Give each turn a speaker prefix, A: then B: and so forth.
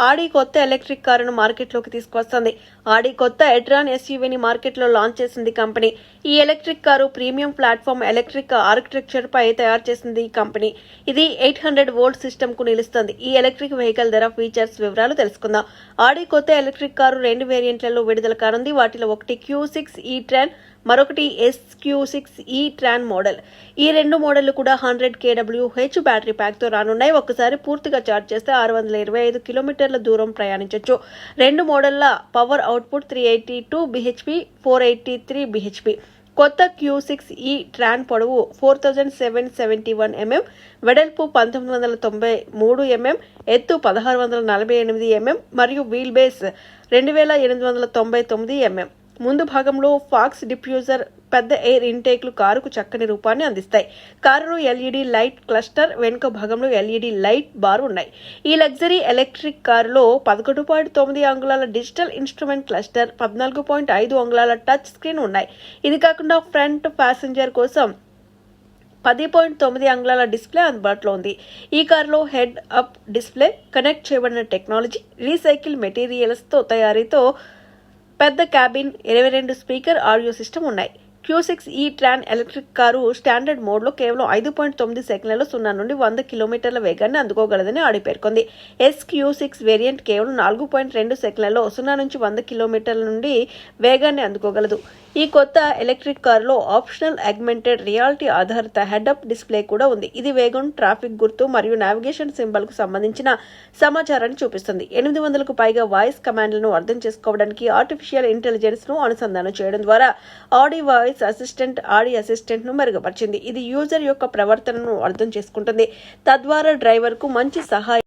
A: ఆడి కొత్త ఎలక్ట్రిక్ కారును మార్కెట్లోకి తీసుకొస్తుంది. ఆడి కొత్త ఎట్రాన్ ఎస్యూవీని మార్కెట్లో లాంచ్ చేసింది కంపెనీ. ఈ electric car premium platform electric architecture పై తయారు చేసింది ఈ కంపెనీ. ఇది 800 వోల్ట్ సిస్టమ్ కు నిలుస్తుంది. ఈ ఎలక్ట్రిక్ వెహికల్ ధర, ఫీచర్స్ వివరాలు తెలుసుకుందాం. ఆడి కొత్త ఎలక్ట్రిక్ కారు 2 వేరియంట్లలో విడుదల కానుంది. వాటిలో ఒకటి Q6 e-tran, మరొకటి SQ6 e-tran మోడల్. ఈ రెండు మోడళ్లు కూడా 100 kWh బ్యాటరీ ప్యాక్ తో రానున్నాయి. ఒక్కసారి పూర్తిగా ఛార్జ్ చేస్తే 625 కిలోమీటర్ల దూరం ప్రయాణించవచ్చు. రెండు మోడళ్ల పవర్ అవుట్పుట్ 382 bhp, 483 bhp. కొత్త Q6 e-tran పొడవు 4771 mm, వెడల్పు 1993 mm, ఎత్తు 1648 mm మరియు వీల్ బేస్ 2899 mm. ముందు భాగంలో ఫాక్స్ డిఫ్యూజర్, పెద్ద ఎయిర్ ఇంటేక్లు కారుకు చక్కని రూపాన్ని అందిస్తాయి. కారులో LED లైట్ క్లస్టర్, వెనుక భాగంలో LED లైట్ బార్ ఉన్నాయి. ఈ లగ్జరీ ఎలక్ట్రిక్ కారులో 11.9 అంగుళాల డిజిటల్ ఇన్స్ట్రుమెంట్ క్లస్టర్, 14.5 అంగుళాల టచ్ స్క్రీన్ ఉన్నాయి. ఇది కాకుండా ఫ్రంట్ ప్యాసింజర్ కోసం 10.9 అంగుళాల డిస్ప్లే అందుబాటులో ఉంది. ఈ కారులో హెడ్ అప్ డిస్ప్లే, కనెక్ట్ చేయబడిన టెక్నాలజీ, రీసైకిల్ మెటీరియల్స్ తో తయారీతో పెద్ద క్యాబిన్, 22 స్పీకర్ ఆడియో సిస్టమ్ ఉన్నాయి. Q6 e-tran electric car standard మోడ్లో కేవలం 5.9 సెకండ్లలో 0 నుండి 100 కిలోమీటర్ల వేగాన్ని అందుకోగలదని ఆడి పేర్కొంది. SQ6 వేరియంట్ కేవలం 4.2 సెకండ్లలో 0 నుంచి 100 కిలోమీటర్ల నుండి వేగాన్ని అందుకోగలదు. ఈ కొత్త ఎలక్ట్రిక్ కారులో ఆప్షనల్ ఆగ్మెంటెడ్ రియాలిటీ ఆధారిత హెడ్-అప్ డిస్ప్లే కూడా ఉంది. ఇది వేగం, ట్రాఫిక్ గుర్తు మరియు నావిగేషన్ సింబల్ కు సంబంధించిన సమాచారాన్ని చూపిస్తుంది. 800కు పైగా వాయిస్ కమాండ్లను అర్థం చేసుకోవడానికి ఆర్టిఫిషియల్ ఇంటెలిజెన్స్ ను అనుసంధానం చేయడం ద్వారా ఆడి వాయిస్ అసిస్టెంట్, ఆడి అసిస్టెంట్ ను మెరుగుపరిచింది. ఇది యూజర్ యొక్క ప్రవర్తనను అర్థం చేసుకుంటుంది, తద్వారా డ్రైవర్ కు మంచి సహాయం